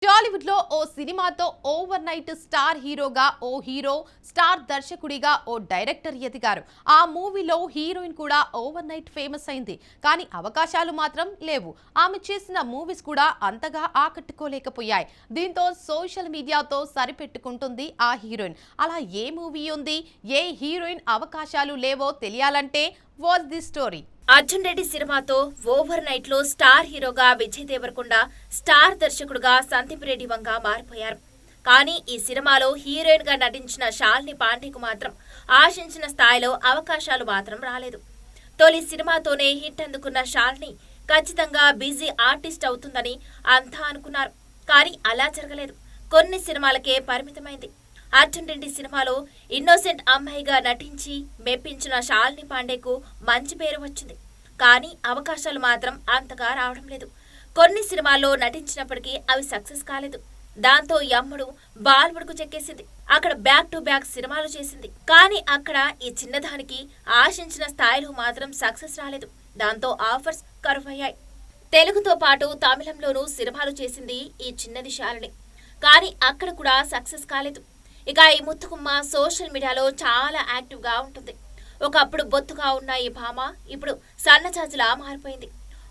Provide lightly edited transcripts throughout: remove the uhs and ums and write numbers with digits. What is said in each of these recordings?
టాలీవుడ్ లో ఓ సినిమాతో over night star హీరోగా ఓ హీరో, స్టార్ దర్శకుడిగా ఓ డైరెక్టర్ ఎదిగారు. ఆ మూవీలో హీరోయిన్ కూడా ఓవర్ నైట్ ఫేమస్ అయింది. కానీ అవకాశాలు మాత్రం లేవు. ఆమె చేసిన మూవీస్ కూడా అంతగా ఆకట్టుకోలేకపోయాయి. దీంతో సోషల్ మీడియాతో సరిపెట్టుకుంటుంది ఆ హీరోయిన్. అలా ఏ మూవీ ఉంది, ఏ హీరోయిన్ అవకాశాలు లేవో తెలియాలంటే watch the story. Arjun Reddy సినిమాతో ఓవర్ నైట్ లో స్టార్ హీరోగా విజయ్ దేవరకొండ, స్టార్ దర్శకుడుగా సందీప్ రెడ్డి వంగ మారిపోయారు. కానీ ఈ సినిమాలో హీరోయిన్ గా నటించిన శాలిని పాండేకు మాత్రం ఆశించిన స్థాయిలో అవకాశాలు మాత్రం రాలేదు. తొలి సినిమాతోనే హిట్ అందుకున్న శాలిని ఖచ్చితంగా బిజీ ఆర్టిస్ట్ అవుతుందని అంతా అనుకున్నారు. కానీ అలా జరగలేదు. కొన్ని సినిమాలకే పరిమితమైంది. అర్జున్ రెడ్డి సినిమాలో ఇన్నోసెంట్ అమ్మాయిగా నటించి మెప్పించిన శాలిని పాండేకు మంచి పేరు వచ్చింది. కానీ అవకాశాలు మాత్రం అంతగా రావడం లేదు. కొన్ని సినిమాల్లో నటించినప్పటికీ అవి సక్సెస్ కాలేదు. దాంతో యమ్ముడు బాలీవుడ్కు చెక్కేసింది. అక్కడ బ్యాక్ టు బ్యాక్ సినిమాలు చేసింది. కానీ అక్కడ ఈ చిన్నదానికి ఆశించిన స్థాయిలో మాత్రం సక్సెస్ రాలేదు. దాంతో ఆఫర్స్ కరువయ్యాయి. తెలుగుతో పాటు తమిళంలోనూ సినిమాలు చేసింది ఈ చిన్నది శాలిని. కానీ అక్కడ కూడా సక్సెస్ కాలేదు. ఇక ఈ ముత్తుకుమ్మ సోషల్ మీడియాలో చాలా యాక్టివ్ గా ఉంటుంది. ఒకప్పుడు బొత్తుగా ఉన్న ఈ భామ ఇప్పుడు సన్నచాచులా మారిపోయింది.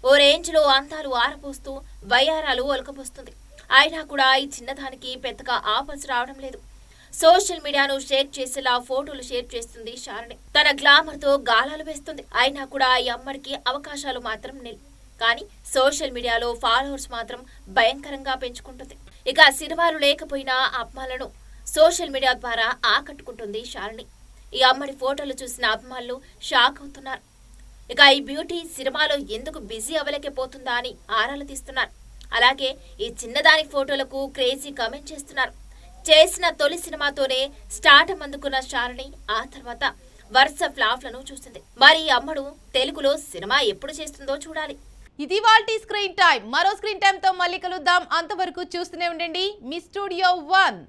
ఓ రేంజ్ లో అందాలు ఆరపోస్తూ వయ్యారాలు ఒలకపోస్తుంది. అయినా కూడా ఈ చిన్నదానికి పెద్దగా ఆఫర్స్ రావడం లేదు. సోషల్ మీడియాను షేర్ చేసేలా ఫోటోలు షేర్ చేస్తుంది శాలిని. తన గ్లామర్ తో గాలాలు వేస్తుంది. అయినా కూడా ఈ అమ్మడికి అవకాశాలు మాత్రం నిల్. కానీ సోషల్ మీడియాలో ఫాలోవర్స్ మాత్రం భయంకరంగా పెంచుకుంటుంది. ఇక సినిమాలు లేకపోయినా అమ్మాలను సోషల్ మీడియా ద్వారా ఆకట్టుకుంటుంది శాలిని. ఈ అమ్మడి ఫోటోలు చూసిన అభిమానులు షాక్ అవుతున్నారు. ఇక ఈ బ్యూటీ సినిమాలో ఎందుకు బిజీ అవ్వలేకపోతుందా అని ఆరాలు తీస్తున్నారు. అలాగే ఈ చిన్నదాని ఫోటోలకు క్రేజీ కామెంట్ చేస్తున్నారు. చేసిన తొలి సినిమాతోనే స్టార్టం అందుకున్న శాలిని ఆ తర్వాత వరుస ఫ్లాప్లను చూసింది. మరి ఈ అమ్మడు తెలుగులో సినిమా ఎప్పుడు చేస్తుందో చూడాలి. ఇది వాల్టీ స్క్రీన్ టైం. మరో స్క్రీన్ టైం తో మళ్ళీ కలుద్దాం. అంతవరకు చూస్తూనే ఉండండి మీ స్టూడియో 1.